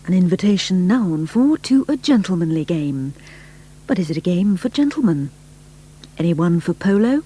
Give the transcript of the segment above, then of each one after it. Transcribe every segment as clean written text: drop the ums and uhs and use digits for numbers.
An invitation now on for to a gentlemanly game. But is it a game for gentlemen? Anyone for polo?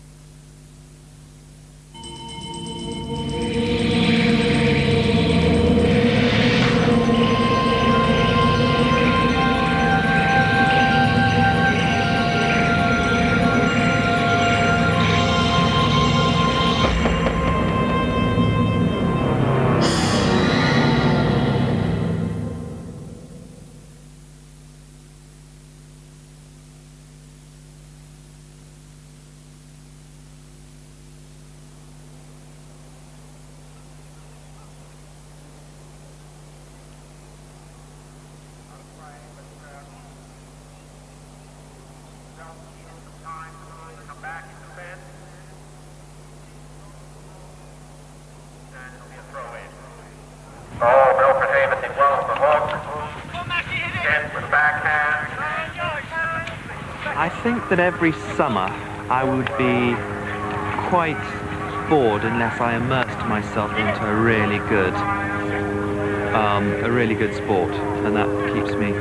I think that every summer I would be quite bored unless I immersed myself into a really good sport, and that keeps me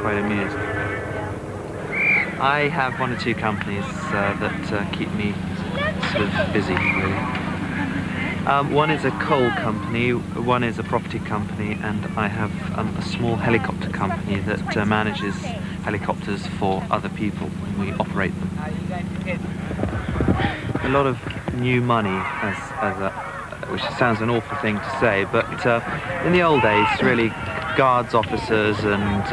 quite amused. I have one or two companies that keep me sort of busy, really. One is a coal company, one is a property company, and I have a small helicopter company that manages helicopters for other people when we operate them. A lot of new money, which sounds an awful thing to say, but in the old days, really, guards officers and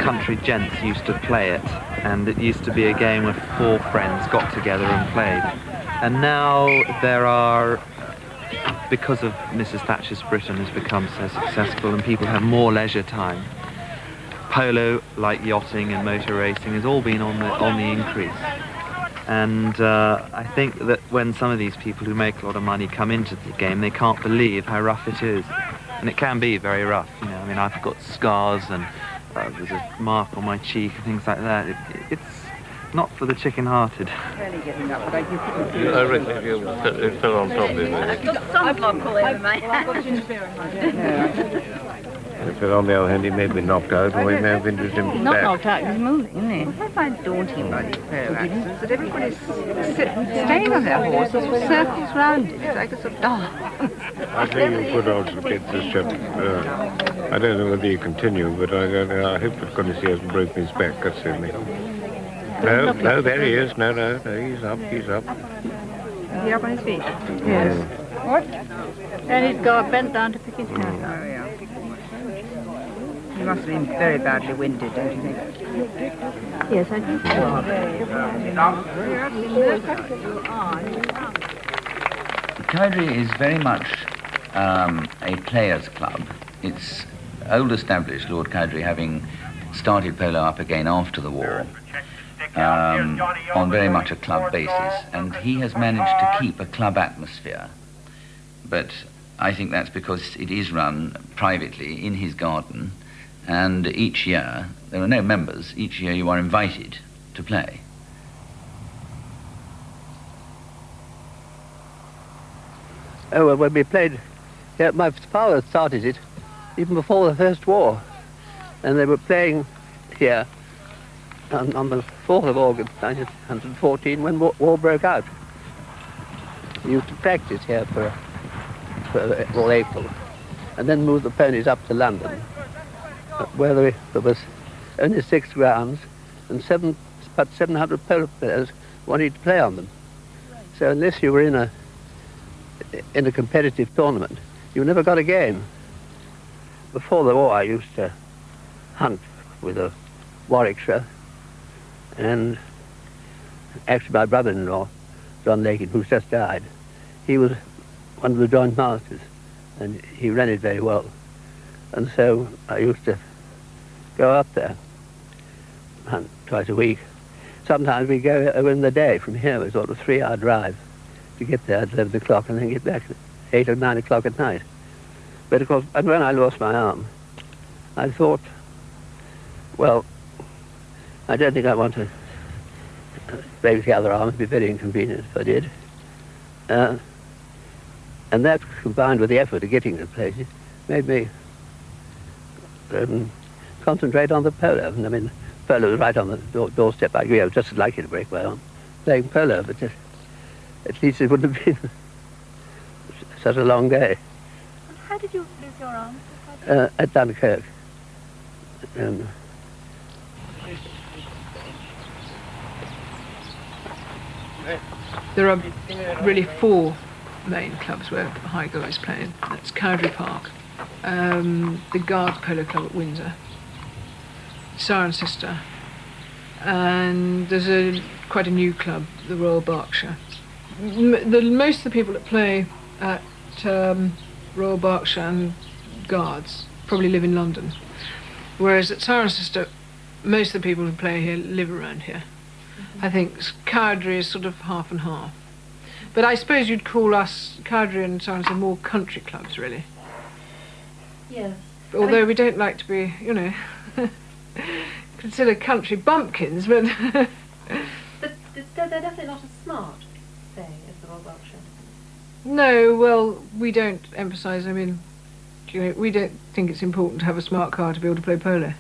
country gents used to play it, and it used to be a game where four friends got together and played. And now there are, because of Mrs. Thatcher's Britain has become so successful and people have more leisure time, polo, like yachting and motor racing, has all been on the increase. And I think that when some of these people who make a lot of money come into the game, they can't believe how rough it is. And it can be very rough, you know. I mean, I've got scars and there's a mark on my cheek and things like that. It's not for the chicken-hearted. I reckon you fell on top of it. I've got some block all over my hand. But on the other hand, he may be knocked out, or he may have injured him back. Not knocked out, he's moving, isn't he? What I find daunting about these polo accidents that everybody's staying on their horse, circles round it. It's like a sort of dance. I think you could also get this chap. I don't know whether you continue, but I hope for goodness he hasn't broken his back. That's certainly. No, there he is. No, he's up. Is he up on his feet? Yes. What? And he's got bent down to pick his hat up. Oh, yeah. He must have been very badly winded, don't you think? Yes, I think so. Cowdray is very much a players' club. It's old established, Lord Cowdray having started polo up again after the war, on very much a club basis, and he has managed to keep a club atmosphere. But I think that's because it is run privately in his garden, and each year, there are no members, each year you are invited to play. Oh, well, when we played, yeah, my father started it even before the First War, and they were playing here on the 4th of August 1914 when war broke out. We used to practice here for all April, and then move the ponies up to London, where there was only 6 grounds and about 700 polo players wanted to play on them. So unless you were in a competitive tournament, you never got a game. Before the war, I used to hunt with a Warwickshire, and actually my brother-in-law, John Lakin, who's just died, he was one of the joint masters, and he ran it very well. And so I used to go up there, hunt twice a week. Sometimes we go in the day from here. It was sort of a 3-hour drive to get there at 11 o'clock and then get back at 8 or 9 o'clock at night. But of course, and when I lost my arm, I thought, well, I don't think I want to break the other arm. It'd be very inconvenient if I did. And that, combined with the effort of getting to places, made me concentrate on the polo. I mean, polo was right on the doorstep. I agree, I would just like you to break my arm playing polo, but at least it wouldn't have been such a long day. How did you lose your arm? At Dunkirk. There are really 4 main clubs where high guys play. That's Cowdray Park, the Guards Polo Club at Windsor, Sire & Sister, and there's quite a new club, the Royal Berkshire. Most of the people that play at Royal Berkshire and Guards probably live in London, whereas at Sire & Sister, most of the people who play here live around here. I think Cowdray is sort of half and half. But I suppose you'd call us, Cowdray and Sire & Sister, more country clubs, really. Yes. Although we don't like to be, you know, consider country bumpkins, but... But they're definitely not as smart thing as the Royal Berkshire. No, well, we don't emphasise, I mean, you know, we don't think it's important to have a smart car to be able to play polo.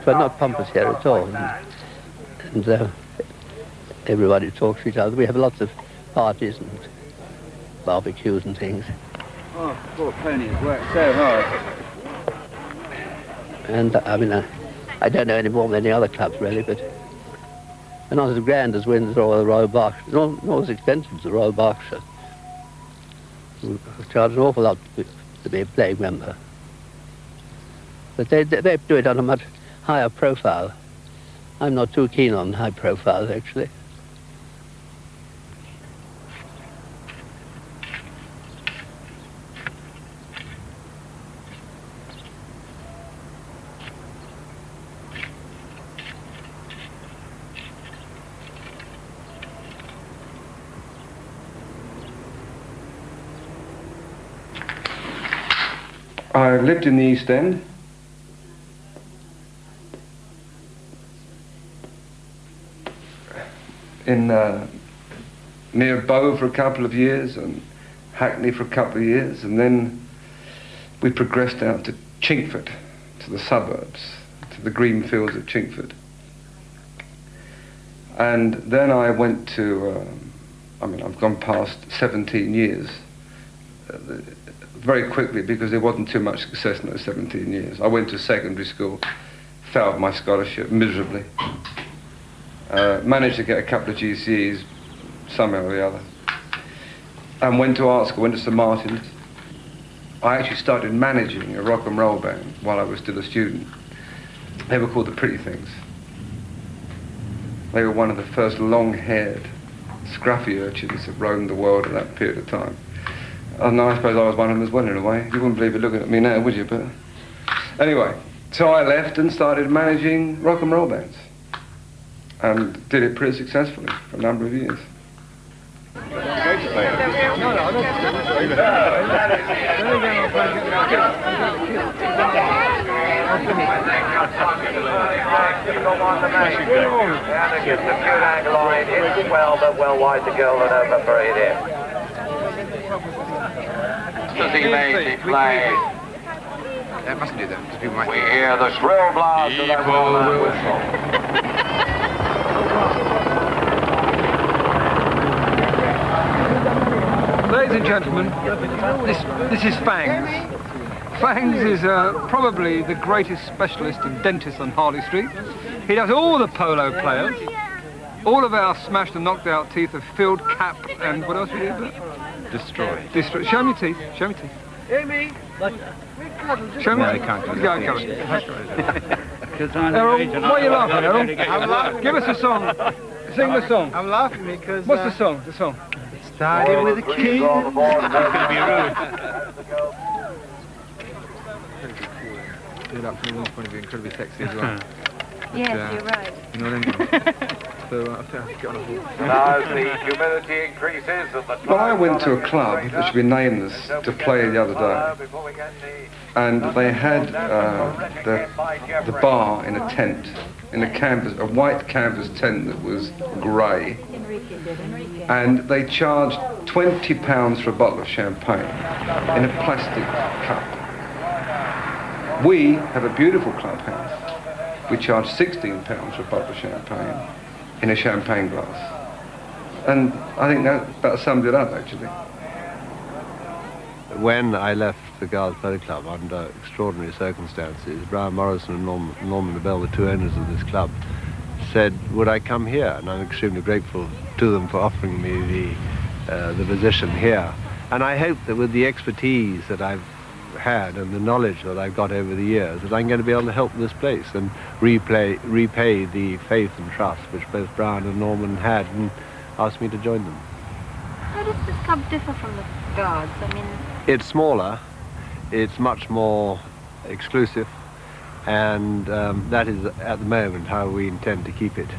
But not pompous here at all. And everybody talks to each other. We have lots of parties and barbecues and things. Oh, poor Pony has worked so hard. And I mean, I don't know any more than any other clubs really, but they're not as grand as Windsor or the Royal Berkshire. Not as expensive as the Royal Berkshire. We charge an awful lot to be a playing member. But they do it on a much higher profile. I'm not too keen on high profiles, actually. I lived in the East End. In near Bow for a couple of years and Hackney for a couple of years, and then we progressed out to Chingford, to the suburbs, to the green fields of Chingford. And then I went to, I mean, I've gone past 17 years very quickly because there wasn't too much success in those 17 years. I went to secondary school, failed my scholarship miserably. Managed to get a couple of GCEs somehow or the other, and went to art school, went to St Martin's. I actually started managing a rock and roll band while I was still a student. They were called the Pretty Things. They were one of the first long-haired, scruffy urchins that roamed the world at that period of time. And I suppose I was one of them as well in a way. You wouldn't believe it looking at me now, would you? But anyway, so I left and started managing rock and roll bands. And did it pretty successfully for a number of years. Well wide to go and over for it in. Basic flag. That mustn't do that, because people might... We hear the shrill blast of that well whistle. Ladies and gentlemen, this is Fangs. Fangs is probably the greatest specialist and dentist on Harley Street. He does all the polo players. All of our smashed and knocked out teeth are filled, cap, and what else we do? Destroyed. Destroyed. Show me your teeth. Show me your teeth. Amy! Show me. No, he can't come. Go, come. Errol, why are you laughing, Errol? I'm laughing. Give us a song. Sing the song. I'm laughing because... What's the song? The song. Started with a key. That's going to be rude. From a woman's point of view, incredibly sexy as well. Yes, you're right. You know what I mean? so I think I have to get on a horse. Now as the humidity increases and the... Well, I went to a club, which should be nameless, to play the other day. And they had the bar in a tent, in a white canvas tent that was grey. And they charged £20 for a bottle of champagne in a plastic cup. We have a beautiful clubhouse. We charge £16 for a bottle of champagne in a champagne glass. And I think that summed it up, actually. When I left the Guards Polo Club under extraordinary circumstances, Brian Morrison and Norman Nobel, the two owners of this club, said, would I come here? And I'm extremely grateful to them for offering me the position here. And I hope that with the expertise that I've had and the knowledge that I've got over the years, that I'm going to be able to help this place and repay the faith and trust which both Brian and Norman had and asked me to join them. How does this club differ from the Guards? I mean... It's smaller, it's much more exclusive, and that is at the moment how we intend to keep it.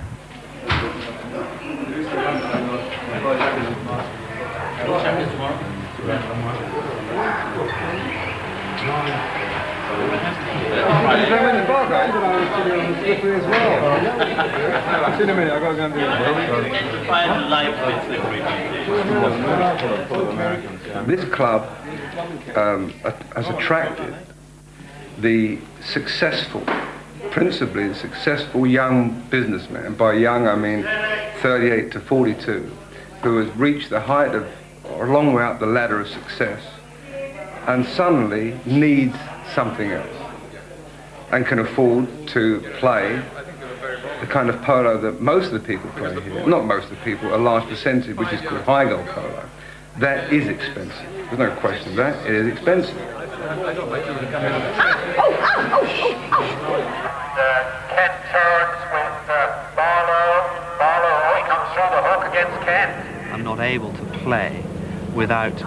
This club has attracted the principally successful young businessman. By young I mean 38 to 42, who has reached the height of, or a long way up the ladder of success, and suddenly needs something else, and can afford to play the kind of polo that most of the people play here. Not most of the people, a large percentage, which is called high-goal polo. That is expensive. There's no question of that. It is expensive. Kent turns with Barlow. He comes through the hook against Kent. I'm not able to play without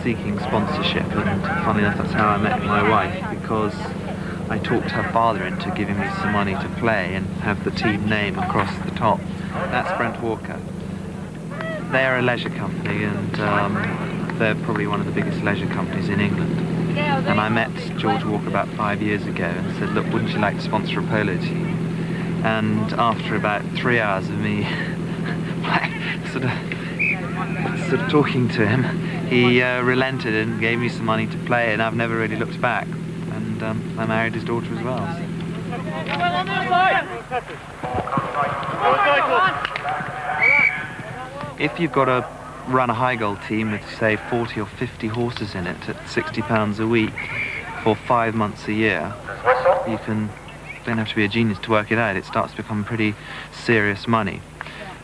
seeking sponsorship, and funnily enough that's how I met my wife, because I talked her father into giving me some money to play and have the team name across the top. That's Brent Walker. They're a leisure company, and they're probably one of the biggest leisure companies in England. And I met George Walker about 5 years ago and said, look, wouldn't you like to sponsor a polo team? And after about 3 hours of me sort of talking to him, he relented and gave me some money to play, and I've never really looked back. And I married his daughter as well. If you've got to run a high goal team with, say, 40 or 50 horses in it at £60 a week for 5 months a year, you don't have to be a genius to work it out. It starts to become pretty serious money.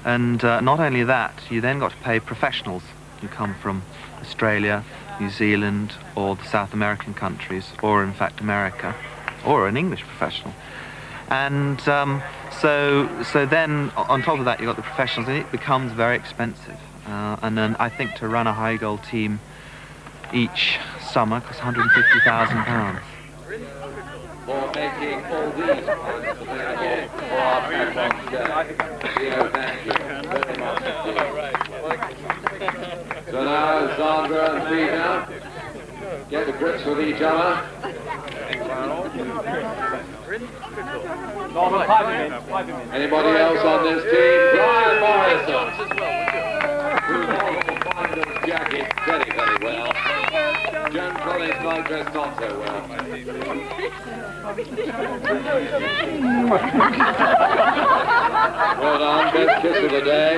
And not only that, you then got to pay professionals who come from Australia, New Zealand, or the South American countries, or in fact America, or an English professional. And so then on top of that you got the professionals, and it becomes very expensive. And then I think to run a high goal team each summer costs £150,000. For making all these points available for our patrons today. Thank you very much. So now Sandra and Peter get to grips with each other. Anybody else on this team? Brian Morrison, who will find those jackets very, very well. John Colin's night dress not so well. Well done, best kiss of the day.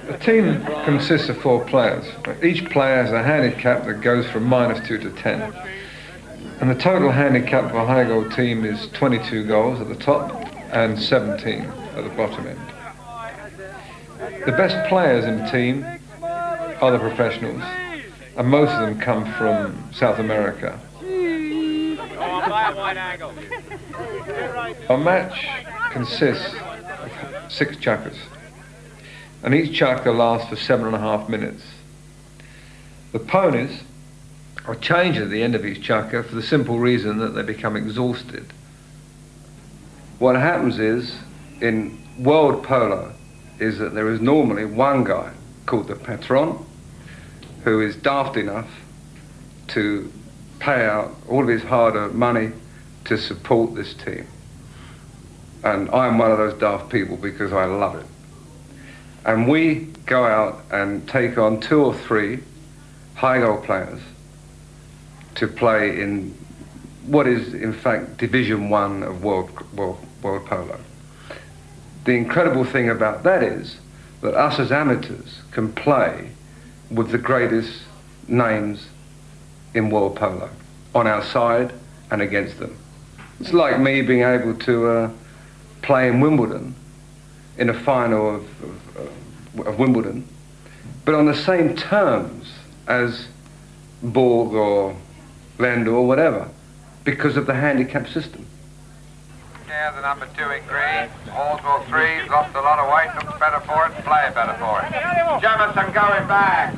A team consists of 4 players. Each player has a handicap that goes from -2 to 10. And the total handicap of a high goal team is 22 goals at the top and 17 at the bottom end. The best players in the team are the professionals, and most of them come from South America. Our match consists of 6 chukkers, and each chukker lasts for 7.5 minutes. The ponies are changed at the end of each chukker for the simple reason that they become exhausted. What happens is, in world polo is that there is normally one guy called the patron who is daft enough to pay out all of his hard-earned money to support this team. And I'm one of those daft people because I love it. And we go out and take on 2 or 3 high-goal players to play in what is, in fact, Division 1 of world polo. The incredible thing about that is that us as amateurs can play with the greatest names in world polo, on our side and against them. It's like me being able to play in Wimbledon, in a final of Wimbledon, but on the same terms as Borg or Lendl or whatever, because of the handicap system. Yeah, the number 2 in green. Hallswell 3, lost a lot of weight, looks better for it, play better for it. Jemison going back.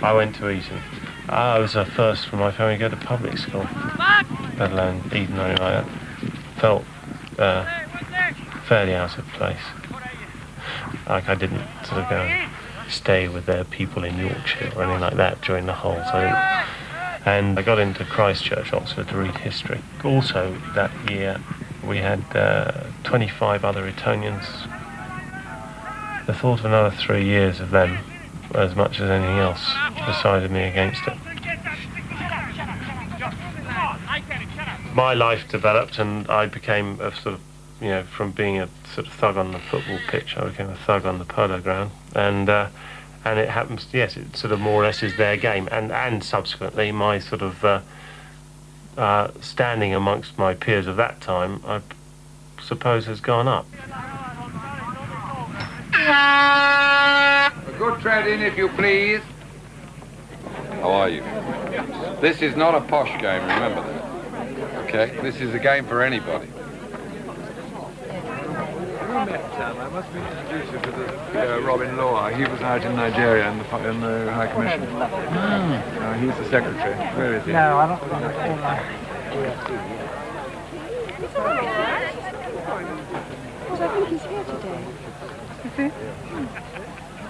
I went to Eton. I was the first from my family to go to public school, let alone Eton or anything like that. Felt fairly out of place. Like I didn't sort of go and stay with their people in Yorkshire or anything like that during the whole time. And I got into Christchurch, Oxford, to read history. Also, that year, we had 25 other Etonians. The thought of another 3 years of them, as much as anything else, decided me against it. My life developed, and I became a sort of, you know, from being a sort of thug on the football pitch, I became a thug on the polo ground. And it happens, yes, it sort of more or less is their game. And subsequently, my sort of standing amongst my peers of that time, I suppose, has gone up. A good tread in, if you please. How are you? This is not a posh game, remember that. Okay? This is a game for anybody. I must be introduced you to Robin Law. He was out in Nigeria in the High Commission. He's the secretary. Where is he? No, I don't know. Well, I think he's here today. Is he?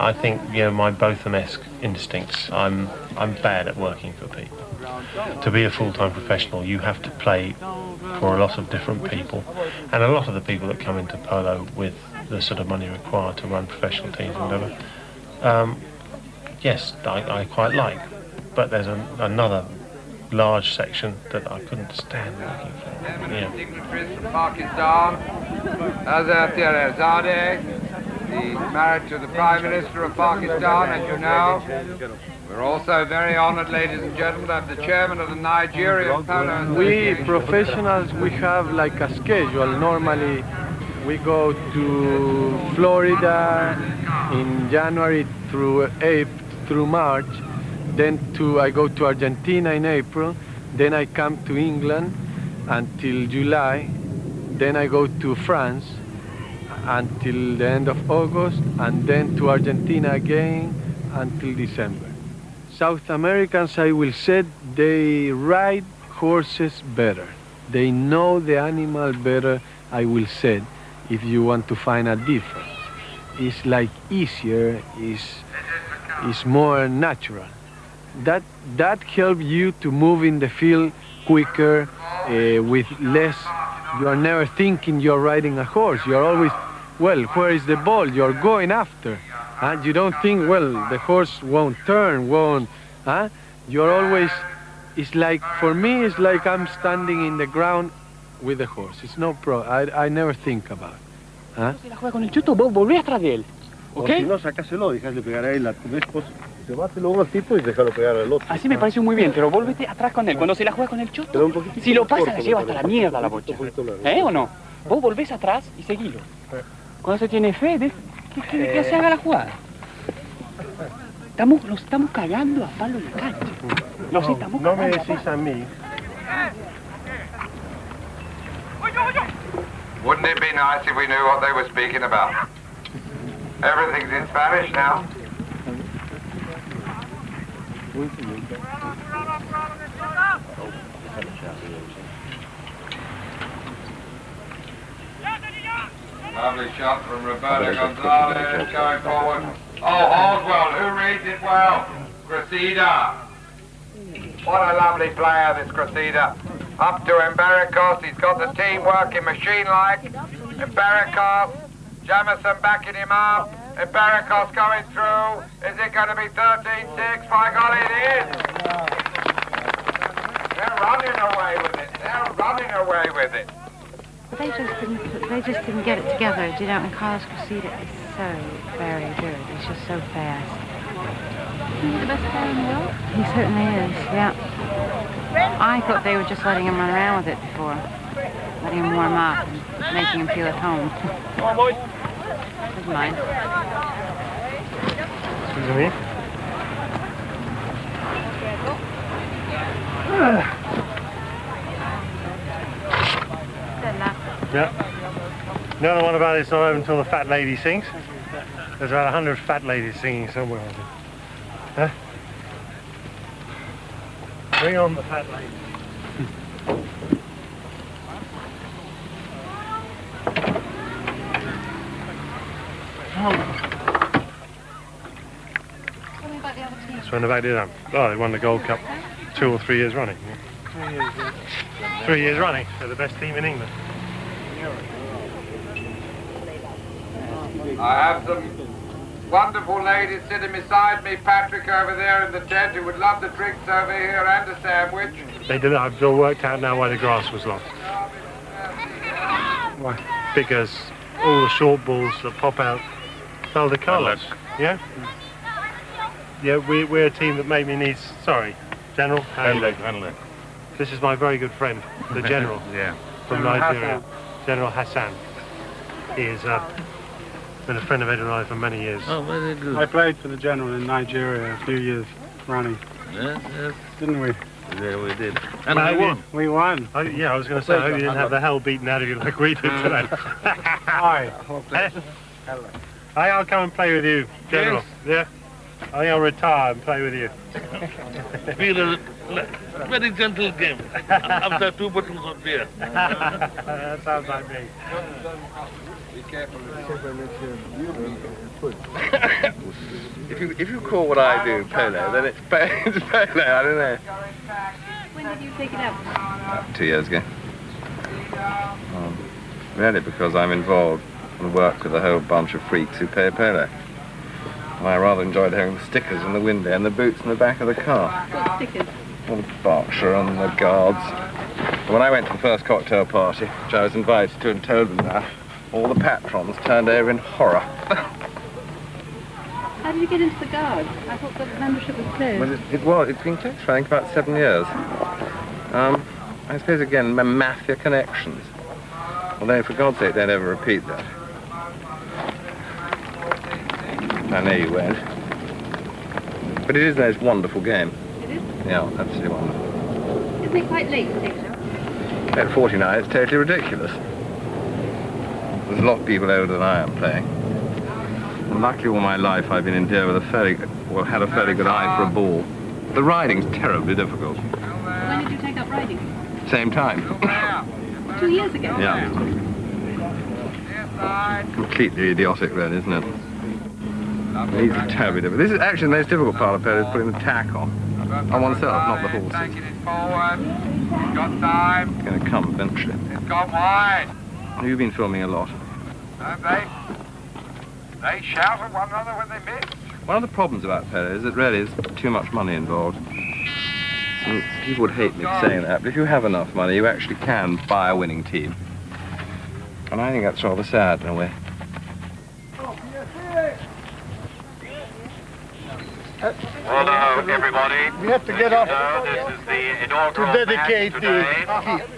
I think, you know, my Botham-esque instincts. I'm bad at working for people. To be a full-time professional, you have to play for a lot of different people, and a lot of the people that come into polo with the sort of money required to run professional teams and whatever, yes, I quite like, but there's another large section that I couldn't stand working for. Yeah. Dignitaries from Pakistan, Azhar Tiarazadeh, the married to the Prime Minister of Pakistan, as you know. We're also very honoured, ladies and gentlemen, to have the chairman of the Nigerian Polo We Association. professionals, we have like a schedule. Normally, we go to Florida in January through March. Then I go to Argentina in April. Then I come to England until July. Then I go to France until the end of August, and then to Argentina again until December. South Americans, I will say, they ride horses better. They know the animal better, I will say, if you want to find a difference. It's like easier, is more natural. That helps you to move in the field quicker, with less. You are never thinking you're riding a horse. You're always, well, where is the ball? You're going after. And you don't think, well, the horse won't turn, won't, huh? You're always, it's like, for me, it's like I'm standing in the ground with the horse. It's no problem. I never think about it. Huh? Si la juega con el chuto, vos volvés atrás de él. ¿Ok? O si no, sacáselo, dejásle pegar a él. Después, se bátelo uno al tipo y déjalo pegar al otro. Así me parece muy bien, pero volvete atrás con él. Cuando se la juega con el chuto, si lo pasa, la lleva hasta la mierda la bocha. ¿Eh o no? Vos volvés atrás y seguilo. Cuando se tiene fe, que se haga la jugada. Los estamos cagando a palo en la cancha. Los estamos No me cagando. decís a mí. Wouldn't it be nice if we knew what they were speaking about? Everything's in Spanish now. Lovely shot from Roberta Gonzalez going forward. Oh, Oswald, who reads it well? Cressida. What a lovely player, this Cressida. Up to Embarrassed, he's got the team working machine-like. Embarrassed, Jamison backing him up. Embarrassed going through. Is it going to be 13-6? By golly, it is. They're running away with it. They're running away with it. They just didn't get it together, you know, and Carlos Cressida is so very good. He's just so fast. He's the best player in the world? He certainly is, yeah. I thought they were just letting him run around with it before. Letting him warm up and making him feel at home. Come on, boy. This is mine. Excuse me. Yeah. The other one about it's not over until the fat lady sings. There's about 100 fat ladies singing somewhere. Huh? Bring on the fat lady. Let's run the back down. Oh, they won the Gold Cup 2 or 3 years running. 3 years, yeah. 3 years running. They're the best team in England. I have some wonderful ladies sitting beside me, Patrick over there in the tent, who would love the drinks over here and a sandwich. They did. I've all worked out now why the grass was long. Why? Because all the short balls that pop out fell to Carlos. Yeah? Yeah, we're a team that maybe needs... Sorry, General. Handler. This is my very good friend, the General. Yeah. From General Nigeria. Hassan. General Hassan. He has been a friend of Ed and I for many years. Oh, very good. I played for the General in Nigeria a few years running. Yes, yes. Didn't we? Yeah, we did. And Well, I won. We won. Yeah, I was going to say, I hope you didn't have the hell beaten out of you like we did today. Hi. I'll come and play with you, General. Yeah? I think I'll retire and play with you. Feel a very gentle game. After 2 bottles of beer. That sounds like me. Be careful. If you call what I do polo, then it's polo. I don't know. When did you take it up? 2 years ago. Really, because I'm involved and work with a whole bunch of freaks who play polo. And I rather enjoyed having the stickers in the window and the boots in the back of the car. What stickers? All the Berkshire and the guards. When I went to the first cocktail party, which I was invited to and told them that, all the patrons turned over in horror. How did you get into the Guards? I thought the membership was closed. Well, it's been closed for I think about 7 years. I suppose again, mafia connections. Although for God's sake, don't ever repeat that. I know you won't. But it is a most wonderful game. It is? Yeah, absolutely wonderful. Isn't it quite late to take it up? At 49, it's totally ridiculous. There's a lot of people older than I am playing. And luckily all my life I've been endowed with had a fairly good eye for a ball. The riding's terribly difficult. When did you take up riding? Same time. 2 years ago? Yeah. Completely idiotic really, isn't it? These are terribly difficult. This is actually the most difficult part of polo, is putting the tack on oneself, not the horses. Taking it forward. It's got time. It's going to come eventually. It's gone wide. You've been filming a lot. They shout at one another when they miss. One of the problems about polo is that really is too much money involved. And people would hate me for saying that, but if you have enough money, you actually can buy a winning team. And I think that's rather sad in a way. Hello, everybody. We have to get up This is the inaugural to dedicate match the today.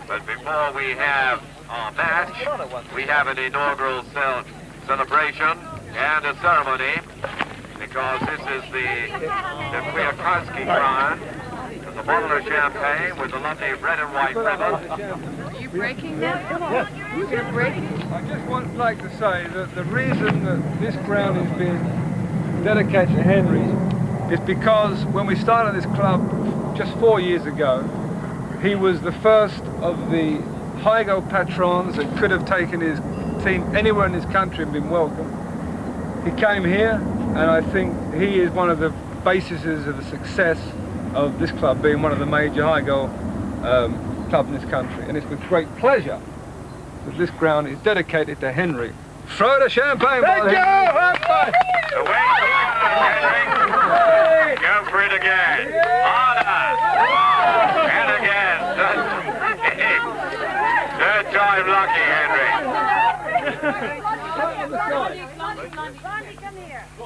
But before we have our match, we have an inaugural celebration and a ceremony, because this is the Kwiatkowski Crown. It's a bottle of champagne with a lovely red and white ribbon. Are you breaking now? You're breaking? I just would like to say that the reason that this crown has been dedicated to Henry is because when we started this club just 4 years ago, he was the first of the Highgo patrons that could have taken his team anywhere in this country and been welcome. He came here, and I think he is one of the bases of the success of this club being one of the major high goal clubs in this country. And it's with great pleasure that this ground is dedicated to Henry. Throw the champagne! Thank you! Away Henry! Go for it again! Harder! And again! Third time lucky, Henry!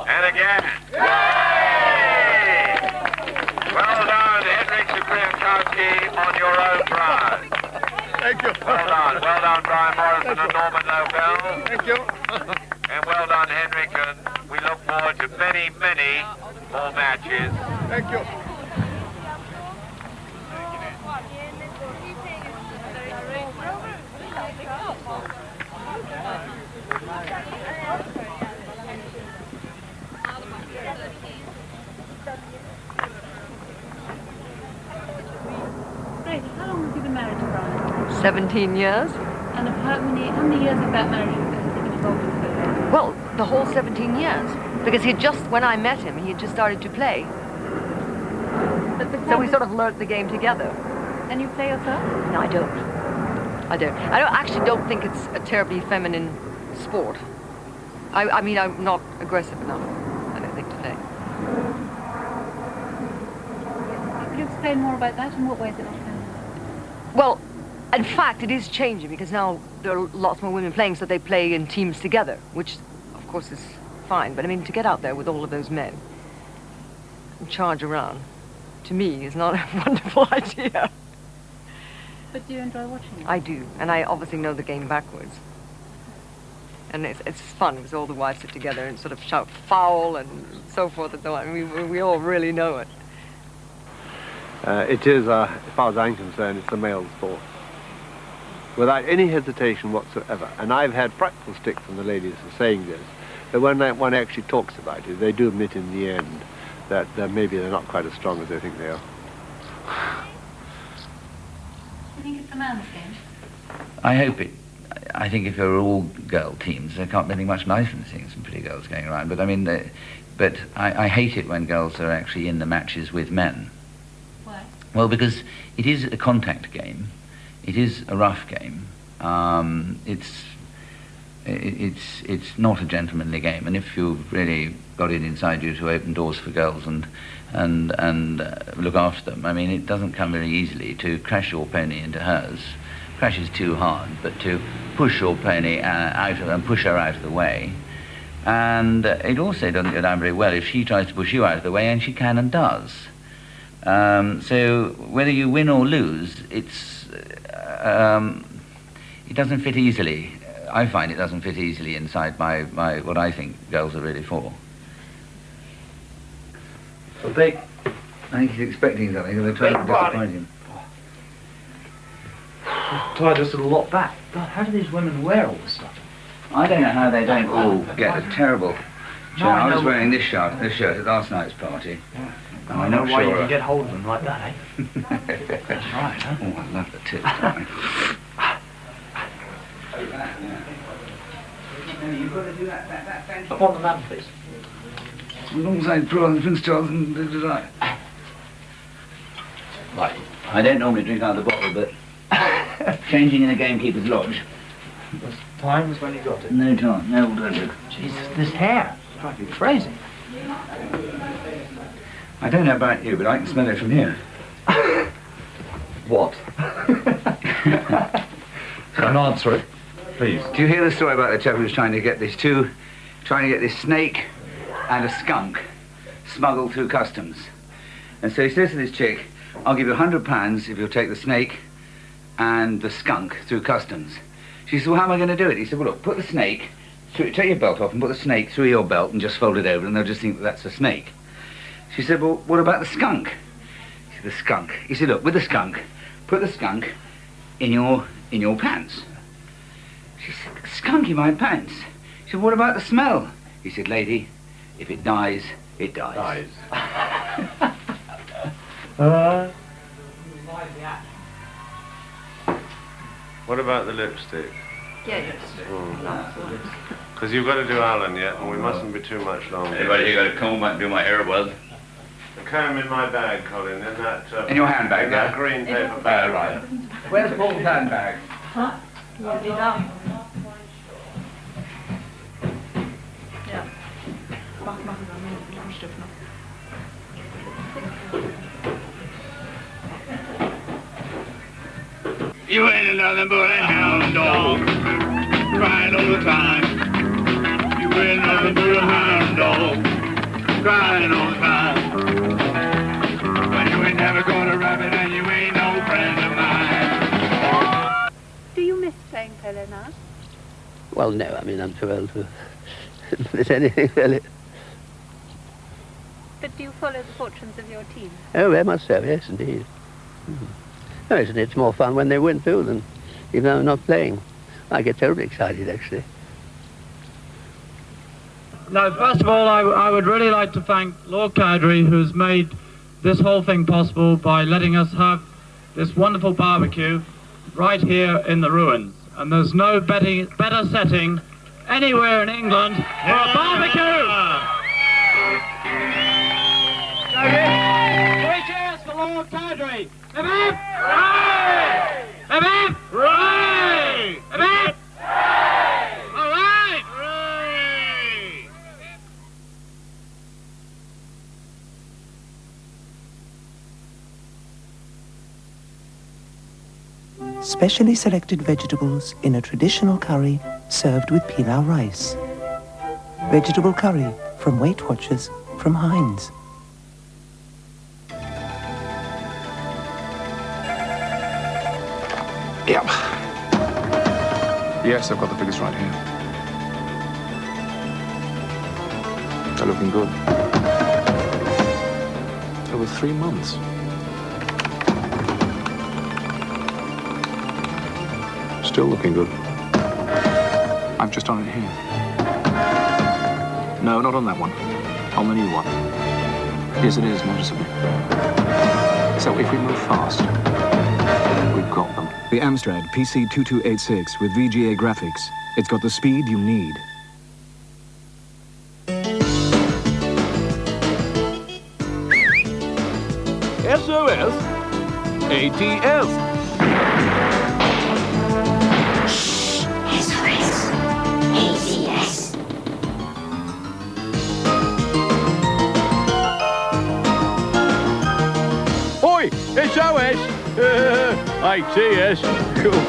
And again! Well done, Henrik Cipriankowski, on your own ground. Thank you. Well done, Brian Morrison and Norman Nobel. Thank you. And well done, Henrik, and we look forward to many, many more matches. Thank you. Greta, how long have you been married to Brian? 17 years. And how many years of that marriage have you been involved in polo? Well, the whole 17 years. Because when I met him, he had just started to play. So we sort of learnt the game together. And you play yourself? No, I don't. I actually don't think it's a terribly feminine sport. I mean, I'm not aggressive enough, I don't think, to play. Could you explain more about that? In what way is it not feminine? Well, in fact, it is changing because now there are lots more women playing, so they play in teams together, which, of course, is fine. But I mean, to get out there with all of those men and charge around, to me, is not a wonderful idea. But do you enjoy watching it? I do, and I obviously know the game backwards. And it's fun because all the wives sit together and sort of shout foul and so forth and so on. I mean, we all really know it. It is, as far as I'm concerned, it's a male sport. Without any hesitation whatsoever. And I've had frightful stick from the ladies for saying this, that when one actually talks about it, they do admit in the end that maybe they're not quite as strong as they think they are. Do you think it's a man's game? I hope it. I think if there were all girl teams, there can't be anything much nicer than seeing some pretty girls going around. But I mean, I hate it when girls are actually in the matches with men. Why? Well, because it is a contact game. It is a rough game. It's not a gentlemanly game. And if you've really got it inside you to open doors for girls and look after them, I mean, it doesn't come very easily to crash your pony into hers. Crash is too hard, but to push your pony out and push her out of the way. And it also doesn't go down very well if she tries to push you out of the way, and she can and does. So whether you win or lose, it doesn't fit easily. I find it doesn't fit easily inside my what I think girls are really for. Well, Dick, I think he's expecting something, and they're trying to disappoint him. Tied us a lot back. God, how do these women wear all this stuff? I don't know how they don't all get a terrible. No, I was wearing this shirt at last night's party. Yeah. And I I'm know not why sure. you can get hold of them like that, eh? That's right, huh? Oh, I love the tips, don't I? You've got to do that Up on the mantelpiece. Alongside Prince Charles and Right. I don't normally drink out of the bottle, but changing in a gamekeeper's lodge. Time was when you got it. No time. No, don't do. Jesus, this hair drives you crazy. I don't know about you, but I can smell it from here. What? Can I answer it, please? Do you hear the story about the chap who's trying to get this snake and a skunk smuggled through customs? And so he says to this chick, "I'll give you £100 if you'll take the snake and the skunk through customs." She said, "Well, how am I going to do it?" He said, "Well, look, put the snake take your belt off and put the snake through your belt and just fold it over, and they'll just think that that's a snake." She said, "Well, what about the skunk?" He said, "The skunk." He said, "Look, with the skunk, put the skunk in your pants." She said, "Skunk in my pants?" She said, "What about the smell?" He said, "Lady, if it dies, it dies." What about the lipstick? Yeah, yes. Oh. Because you've got to do Alan yet, and we mustn't be too much longer. Anybody here got a comb I can do my hair with? The comb in my bag, Colin, in that... In your handbag, in yeah? that green paper bag. Right. Where's Paul's handbag? Huh? Yeah. You ain't nothing but a hound dog, crying all the time. You ain't nothing but a hound dog, crying all the time. When you ain't never gonna rabbit and you ain't no friend of mine. Do you miss playing polo now? Well, no, I mean, I'm too old to miss anything, really. But do you follow the fortunes of your team? Oh, very much so, yes, indeed. No, isn't it? It's more fun when they win, too, than even though I'm not playing. I get terribly excited, actually. Now, first of all, I would really like to thank Lord Cowdray, who's made this whole thing possible by letting us have this wonderful barbecue right here in the ruins. And there's no better setting anywhere in England for a barbecue! Three cheers for Lord Cowdray! Hip hip! Hooray! Hip hip! Hooray! Hip hip! All right! Hooray! Specially selected vegetables in a traditional curry served with pilau rice. Vegetable curry from Weight Watchers from Heinz. Yep. Yes, I've got the figures right here. They're looking good. Over 3 months. Still looking good. I've just done it here. No, not on that one. On the new one. Yes, it is, noticeably. So if we move fast, we've got them. The AMSTRAD PC2286 with VGA graphics. It's got the speed you need. SOS ATS. SOS ATS. Oi, SOS ATS. Cool.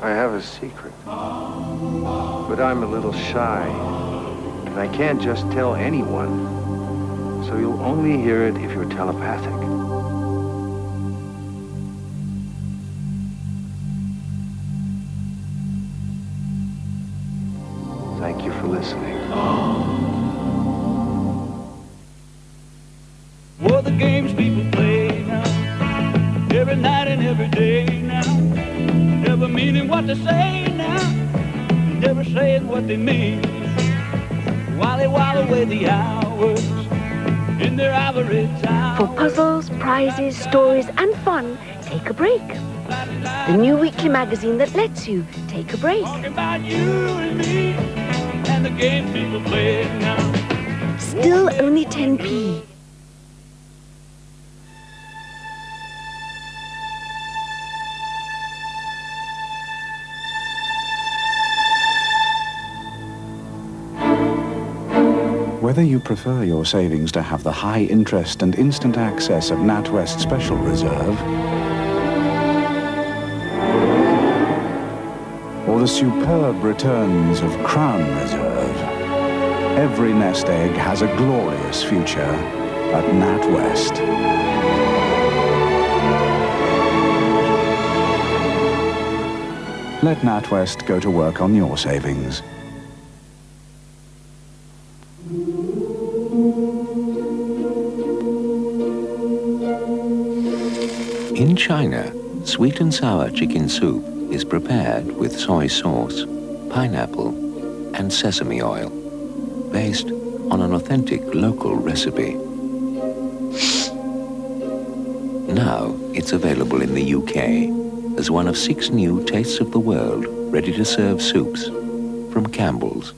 I have a secret, but I'm a little shy, and I can't just tell anyone, so you'll only hear it if you're telepathic. Thank you for listening. What the games people play now, every night and every day now, never meaning what they say now, never saying what they mean, while they while away the hours in their ivory tower. For puzzles, prizes, stories and fun, take a break. The new weekly magazine that lets you take a break. Talking about you and me, and the games people play now. Still only 10p. Whether you prefer your savings to have the high interest and instant access of NatWest Special Reserve, or the superb returns of Crown Reserve, every nest egg has a glorious future at NatWest. Let NatWest go to work on your savings. In China, sweet and sour chicken soup is prepared with soy sauce, pineapple, and sesame oil, based on an authentic local recipe. Now it's available in the UK as one of 6 new Tastes of the World ready-to-serve soups from Campbell's.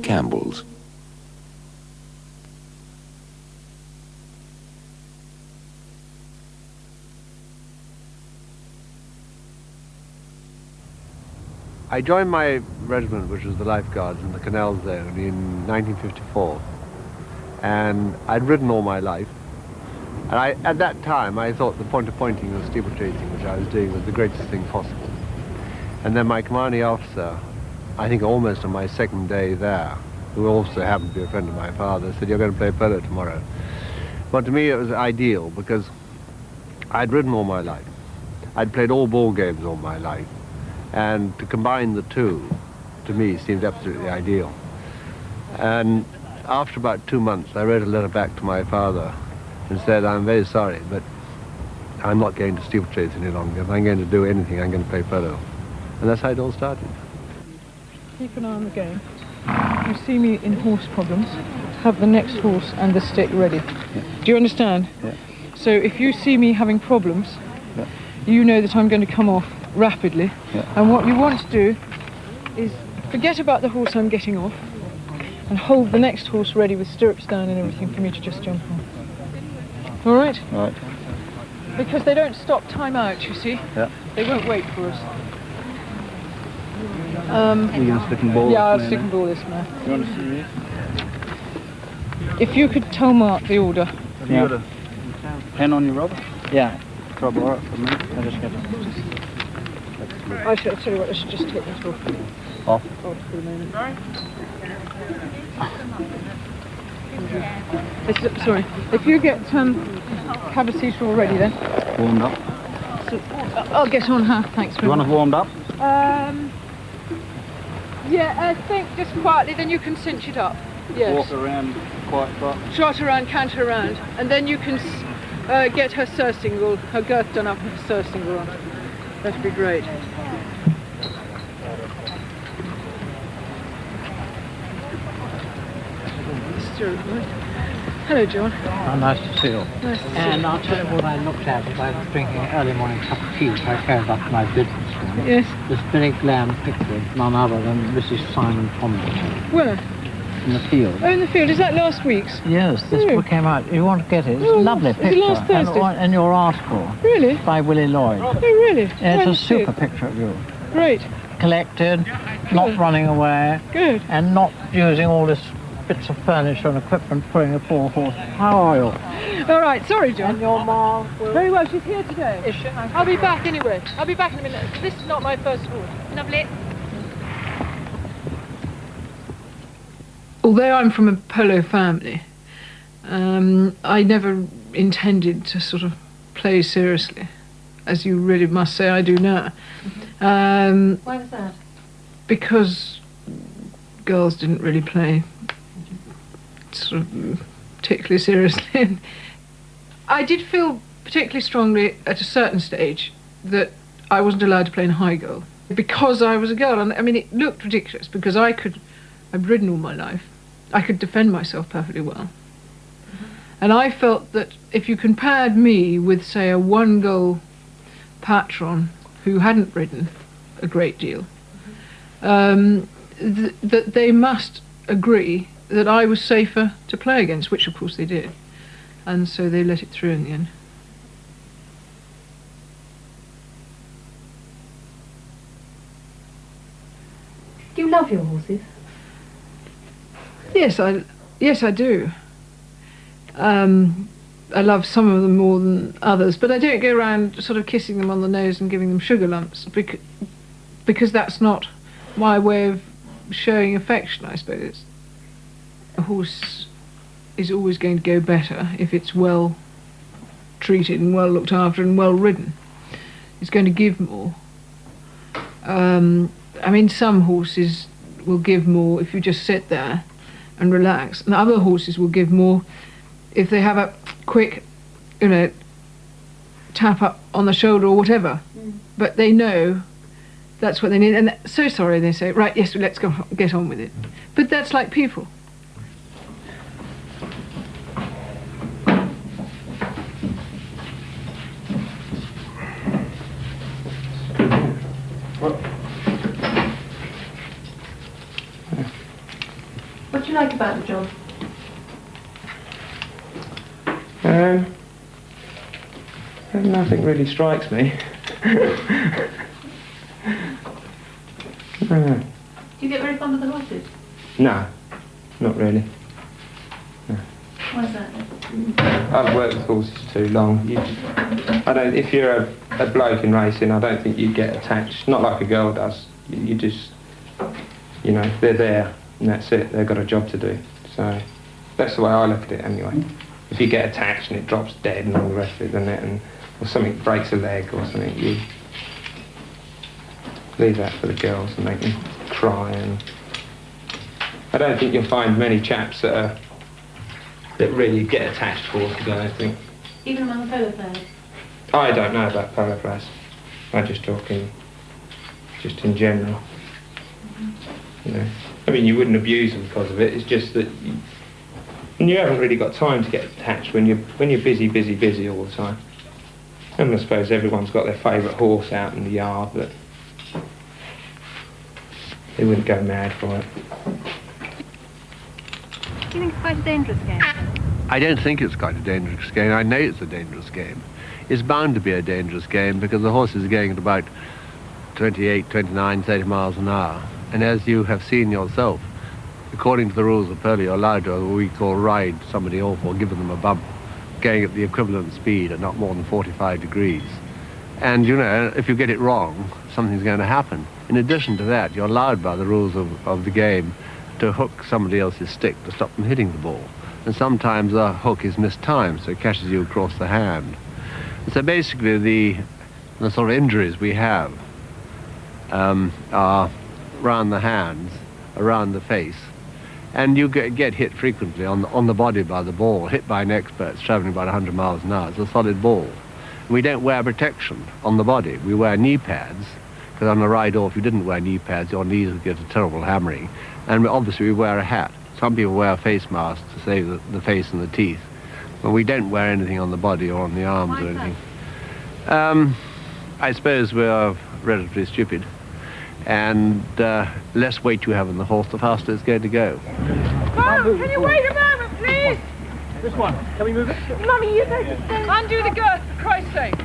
Campbell's. I joined my regiment, which was the Lifeguards in the Canal Zone, in 1954. And I'd ridden all my life. And at that time, I thought the point-to-pointing of steeplechasing, which I was doing, was the greatest thing possible. And then my commanding officer, I think almost on my second day there, who also happened to be a friend of my father, said, "You're going to play polo tomorrow." But to me, it was ideal, because I'd ridden all my life. I'd played all ball games all my life. And to combine the two, to me, seemed absolutely ideal. And after about 2 months, I wrote a letter back to my father and said, "I'm very sorry, but I'm not going to steeplechase any longer. If I'm going to do anything, I'm going to play polo." And that's how it all started. Keep an eye on the game. You see me in horse problems, have the next horse and the stick ready. Yeah. Do you understand? Yeah. So if you see me having problems, Yeah. you know that I'm going to come off rapidly. Yeah. And what you want to do is forget about the horse I'm getting off and hold the next horse ready with stirrups down and everything for me to just jump on. All right? All right. Because they don't stop time out, you see. Yeah. They won't wait for us. You're going to stick and ball Yeah, I'll this stick man, and ball this man. You want to see me? If you could tell Mark the order. Have you got a pen on your rubber? Yeah. Try to borrow it from me. I just get it. I should tell you what, I should just take this off. Off? Off for the moment. Sorry, if you get Cabasita all ready then. Warmed up. So, I'll get on her, thanks. Do you want us warmed up? Yeah, I think just quietly, then you can cinch it up. Yes. Walk around quite far. Trot around, canter around, and then you can get her surcingle, her girth done up and her surcingle on. That'd be great. Hello, John. Oh, nice to see you. Nice to see And you. I'll tell you what I looked at as I was drinking an early morning cup of tea, which I carried up to my bed this morning. Yes. This very glam picture of none other than Mrs. Simon Tomlinson Where? in the field. Oh, in the field. Is that last week's? Yes, this book came out. You want to get it? It's a lovely was it picture. last Thursday? And your article. Really? By Willie Lloyd. Oh, really? Yeah, it's Why a did you see super it? picture of you. Great. Collected, not running away. Good. And not using all this bits of furniture and equipment pulling a poor horse. How are you? All right, sorry, John. And your mom will... Very well, she's here today. Is she? I'll be back anyway. I'll be back in a minute. This is not my first horse. Lovely. Although I'm from a polo family, I never intended to sort of play seriously, as you really must say I do now. Why was that? Because girls didn't really play sort of particularly seriously. I did feel particularly strongly at a certain stage that I wasn't allowed to play in high girl because I was a girl. And I mean, it looked ridiculous because I'd ridden all my life. I could defend myself perfectly well. And I felt that if you compared me with, say, a one-girl patron who hadn't ridden a great deal, that they must agree that I was safer to play against, which of course they did. And so they let it through in the end. Do you love your horses? Yes, I do. I love some of them more than others, but I don't go around sort of kissing them on the nose and giving them sugar lumps because that's not my way of showing affection, I suppose. A horse is always going to go better if it's well treated and well looked after and well ridden. It's going to give more. I mean, some horses will give more if you just sit there and relax, and other horses will give more if they have a quick, tap tap up on the shoulder or whatever, but they know that's what they need, and they're so sorry, they say, right, yes, let's get on with it. But that's like people. What do you like about the job? Nothing really strikes me. Do you get very fond of the horses? No, not really. No. Why is that? I've worked with horses too long. I don't. If you're a bloke in racing, I don't think you get attached. Not like a girl does. You just, you know, they're there and that's it. They've got a job to do. So that's the way I look at it anyway. If you get attached and it drops dead and all the rest of it, then or something breaks a leg or something, you leave that for the girls and make them cry. And I don't think you'll find many chaps that really get attached to horses, I don't think. Even among the polo players? I don't know about polo players. I just talk just in general. You know, I mean, you wouldn't abuse them because of it. It's just that you haven't really got time to get attached when you're busy all the time. And I suppose everyone's got their favourite horse out in the yard, but they wouldn't go mad for it. Do you think it's quite a dangerous game? I don't think it's quite a dangerous game. I know it's a dangerous game. It's bound to be a dangerous game because the horses are going at about 28, 29, 30 miles an hour. And as you have seen yourself, according to the rules of polo, you're allowed to what we call ride somebody off or give them a bump, going at the equivalent speed at not more than 45 degrees. And, you know, if you get it wrong, something's going to happen. In addition to that, you're allowed by the rules of the game to hook somebody else's stick to stop them hitting the ball. And sometimes the hook is mistimed, so it catches you across the hand. And so basically the sort of injuries we have are around the hands, around the face, and you get hit frequently on the body by the ball, hit by an expert traveling about 100 miles an hour. It's a solid ball. We don't wear protection on the body. We wear knee pads, because on the ride off, you didn't wear knee pads, your knees would get a terrible hammering. And obviously we wear a hat. Some people wear face masks to save the face and the teeth. But we don't wear anything on the body or on the arms or anything. I suppose we're relatively stupid. And less weight you have on the horse, the faster it's going to go. Mum, can you wait a moment, please? This one. Can we move it? Mummy, you go to stay. Undo the girth, for Christ's sake.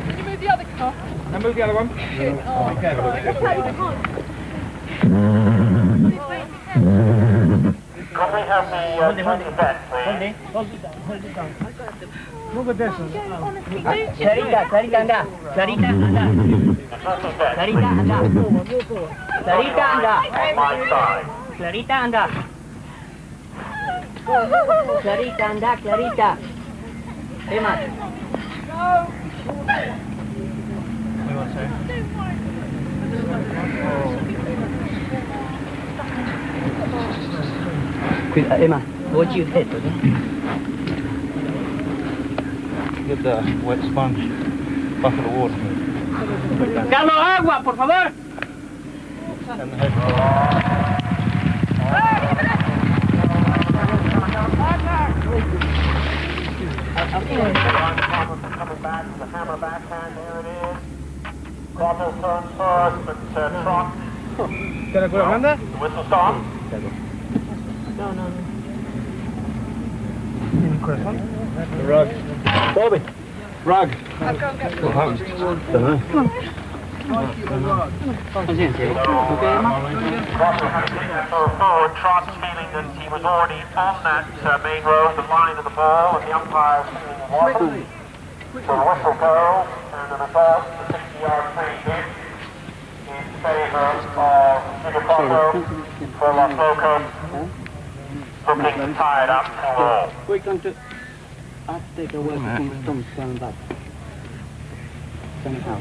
Can you move the other car? Now move the other one. Oh, careful. Could we have the 20 back, please? Hold it down. Move it this one. Clarita, anda. Clarita, anda. Clarita, anda. Clarita, anda. On my side. Clarita, anda. Clarita, anda, Clarita. Emma. Emma, what you hit, okay? Get the wet sponge, bucket of water. Carlos, agua, por favor. And the head. Coming back to the hammer backhand, there it is. Corporal turns first, but Trot. Can I go around there? The whistle's gone. No. Any question? The rug. Bobby. Rug. I'll go and get What happens? Don't know. Come Forward, Trot's feeling that he was already on that main road, the line of the ball, and the umpire's feeling he wasn't. So the whistle goes, and the result, the 60-yard free hit in favour of Gigapoto for Los Locos, looking tied up for all. We're going to take a word from Tom coming back. Somehow.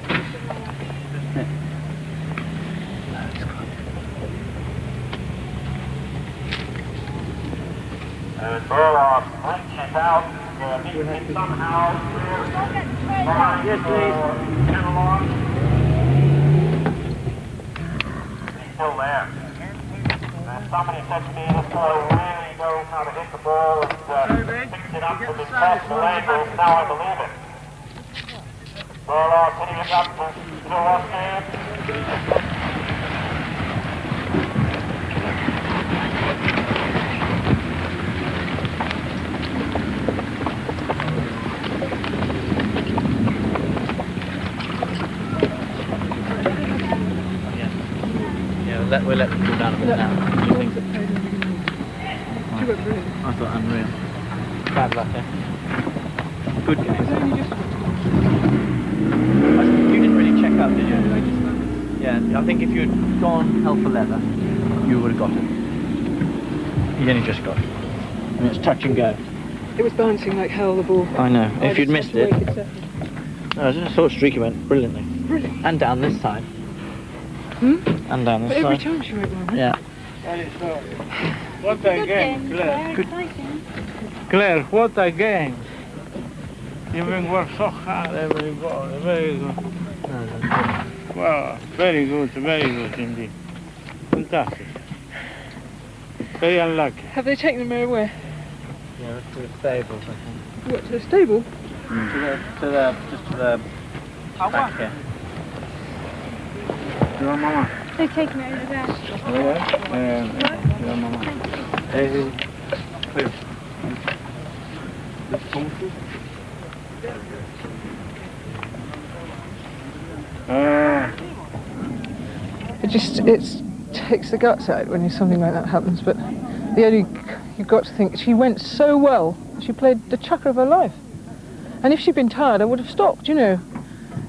And Burlock reaches out, Yes, please. Still there. Somebody said to me this boy really knows how to hit the ball and picks it up from his personal angles. Now I believe it. Polo hitting it up to Oscar. We'll let them cool down a bit now. What do you think? I thought unreal. Bad luck, eh? Good game. You didn't really check up, did you? Yeah, I think if you'd gone hell for leather, you would have got it. You only just got it. And it's touch and go. It was bouncing like hell, the ball. I know. If you'd missed it. No, I just saw streaky went brilliantly. Brilliant. And down this side. Hmm? And down this but every side. time she went one, right? Yeah. What a game, Claire. Claire, what a game. You've been working so hard, everybody. Very good. Wow, very good indeed. Fantastic. Very unlucky. Have they taken the mirror where? Yeah, to the stables, I think. What, to the stable? Just to the back here. Your mama. They're taking it over there. Your mama. It takes the guts out when something like that happens, but you've got to think, she went so well, she played the chucker of her life. And if she'd been tired, I would have stopped, you know.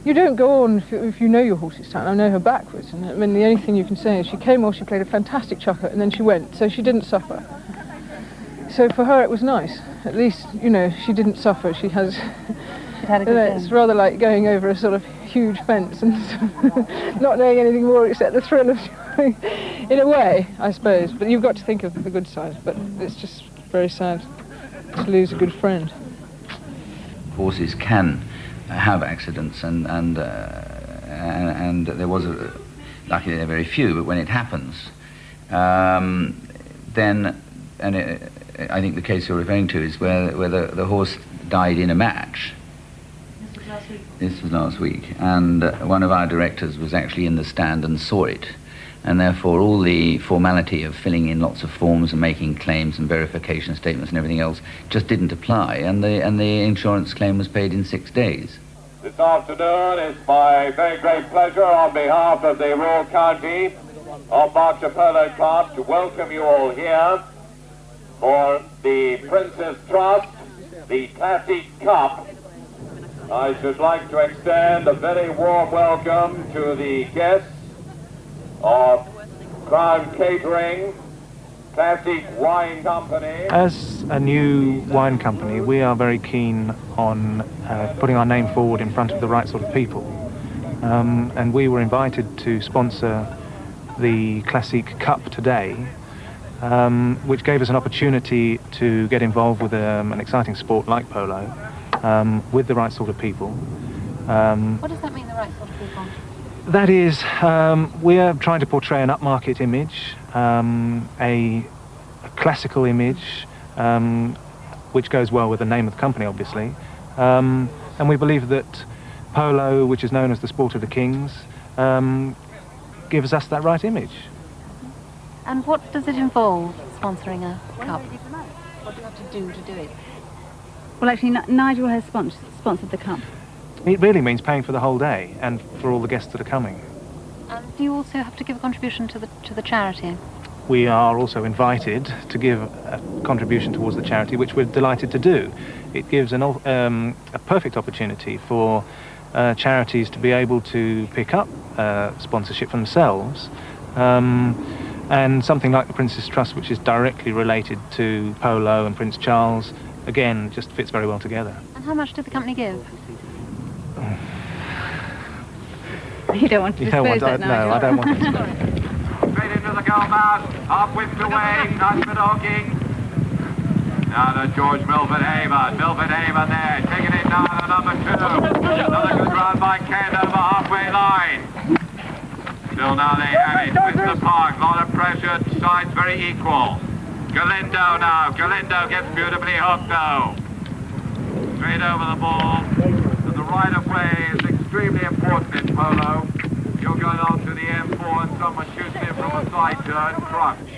You don't go on if you know your horse is tired. I know her backwards, and I mean, the only thing you can say is she came off, she played a fantastic chucker, and then she went, so she didn't suffer. So for her it was nice. At least, you know, she didn't suffer. She has... Had a good it's rather like going over a sort of huge fence and not knowing anything more except the thrill of doing, in a way, I suppose. But you've got to think of the good side. But it's just very sad to lose a good friend. Horses can have accidents, and there was luckily there are very few. But when it happens, then I think the case you're referring to is where the horse died in a match. This was last week, and one of our directors was actually in the stand and saw it, and therefore all the formality of filling in lots of forms and making claims and verification statements and everything else just didn't apply, and the insurance claim was paid in 6 days. This afternoon, it's my very great pleasure on behalf of the Royal County of Berkshire Polo Club to welcome you all here for the Prince's Trust, the Classique Cup. I should like to extend a very warm welcome to the guests of Crown Catering, Classique Wine Company. As a new wine company, we are very keen on putting our name forward in front of the right sort of people. And we were invited to sponsor the Classique Cup today, which gave us an opportunity to get involved with an exciting sport like polo, with the right sort of people. What does that mean, the right sort of people? That is, we are trying to portray an upmarket image, a classical image, which goes well with the name of the company, obviously. And we believe that polo, which is known as the sport of the kings, gives us that right image. And what does it involve, sponsoring a cup? What do you have to do it? Well, actually, Nigel has sponsored the cup. It really means paying for the whole day and for all the guests that are coming. And do you also have to give a contribution to the charity? We are also invited to give a contribution towards the charity, which we're delighted to do. It gives a perfect opportunity for charities to be able to pick up sponsorship for themselves. And something like the Prince's Trust, which is directly related to polo and Prince Charles, again, just fits very well together. And how much did the company give? You don't want to disclose that now? No, I don't want to disclose. Straight into the goal mouth, half width away, nice for dogging. Now to George Milford Haven. Milford Haven there, taking it down to number 2. Another good run by Kent over halfway line. Still now they have it. Windsor Park, a lot of pressure, sides very equal. Galindo now. Galindo gets beautifully hooked though. Straight over the ball. And the right of way is extremely important in polo. You're going on to the M4 and someone shoots in from a side turn, crunch.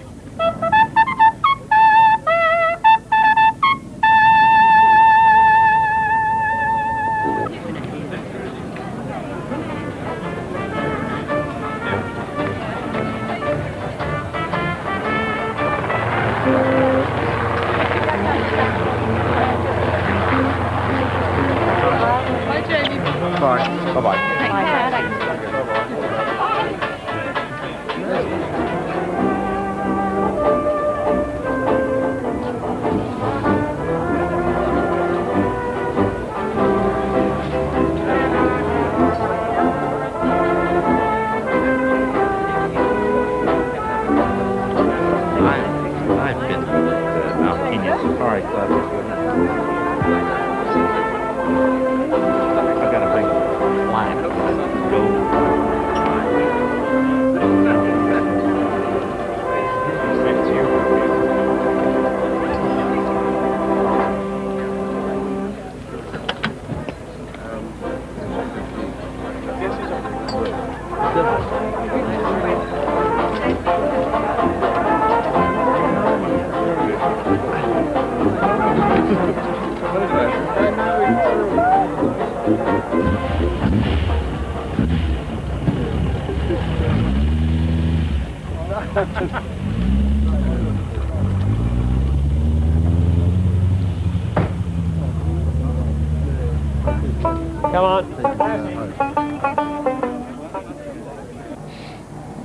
Come on.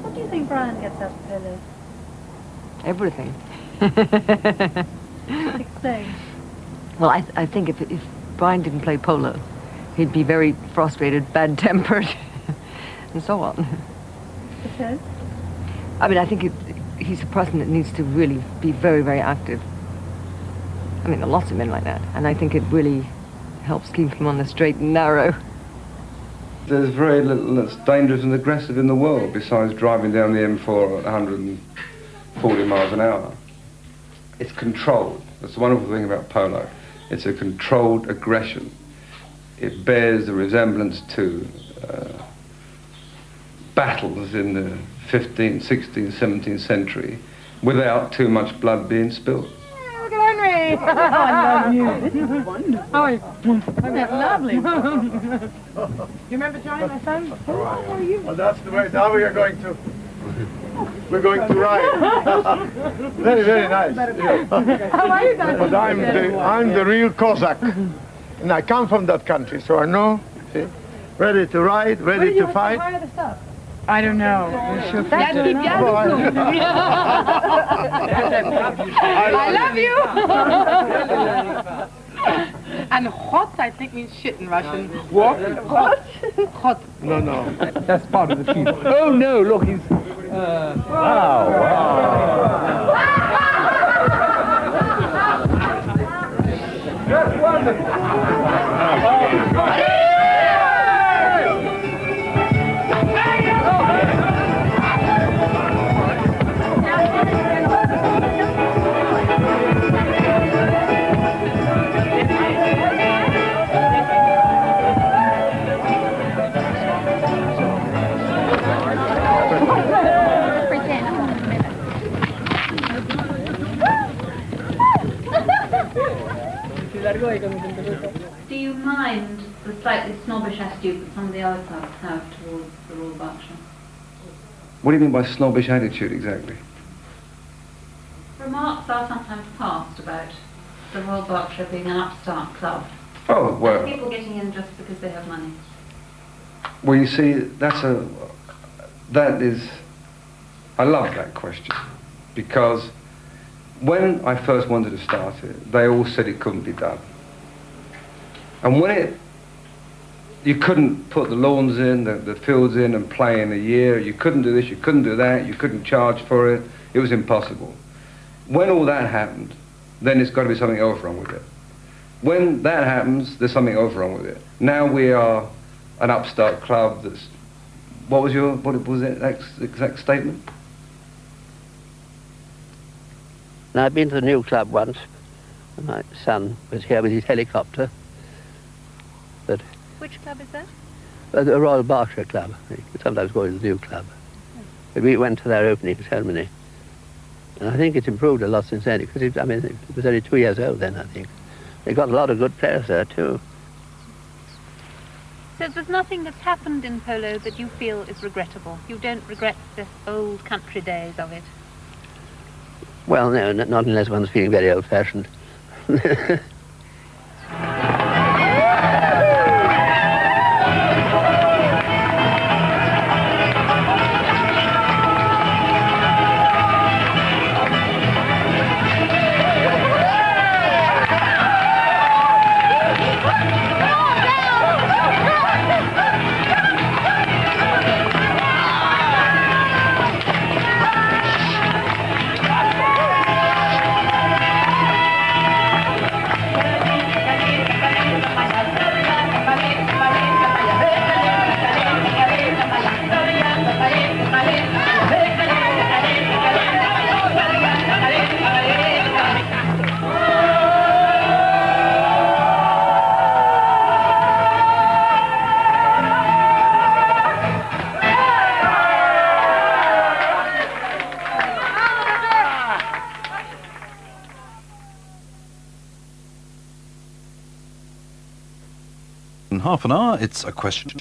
What do you think Brian gets out of Polo? Everything. Explain. Well, I think if Brian didn't play polo, he'd be very frustrated, bad-tempered, and so on. Because? I mean, I think he's a person that needs to really be very, very active. I mean, there are lots of men like that, and I think it really helps keep him on the straight and narrow. There's very little that's dangerous and aggressive in the world besides driving down the M4 at 140 miles an hour. It's controlled. That's the wonderful thing about polo. It's a controlled aggression. It bears a resemblance to battles in the 15th, 16th, 17th century without too much blood being spilled. Look at Henry! Oh, I love you. This is wonderful. How are you? That's lovely. You remember Johnny, my son? How are you? Well, that's the way. Now we are going to. We're going to ride. Very, very nice. How are you guys? But I'm the real Cossack, and I come from that country, so I know. See, ready to ride, ready to fight. Where the stuff? I don't know. That's I love you. And hot, I think, means shit in Russian. What? Hot. Hot. No. That's part of the feud. Oh no, look, he's... Wow. That's wonderful. Do you mind the slightly snobbish attitude that some of the other clubs have towards the Royal Berkshire? What do you mean by snobbish attitude exactly? Remarks are sometimes passed about the Royal Berkshire being an upstart club. Oh, well... People getting in just because they have money. Well, you see, that is... I love that question, because when I first wanted to start it, they all said it couldn't be done. And when you couldn't put the lawns in, the fields in and play in a year, you couldn't do this, you couldn't do that, you couldn't charge for it, it was impossible. When all that happened, then there's got to be something else wrong with it. When that happens, there's something else wrong with it. Now we are an upstart club that's... What was the exact statement? Now, I've been to the new club once. My son was here with his helicopter. But Which club is that? the Royal Berkshire Club. We sometimes call it the new club. But we went to their opening ceremony. And I think it's improved a lot since then, because it was only 2 years old then, I think. They got a lot of good players there, too. So there's nothing that's happened in polo that you feel is regrettable? You don't regret the old country days of it? Well, no, not unless one's feeling very old-fashioned. In half an hour, it's a question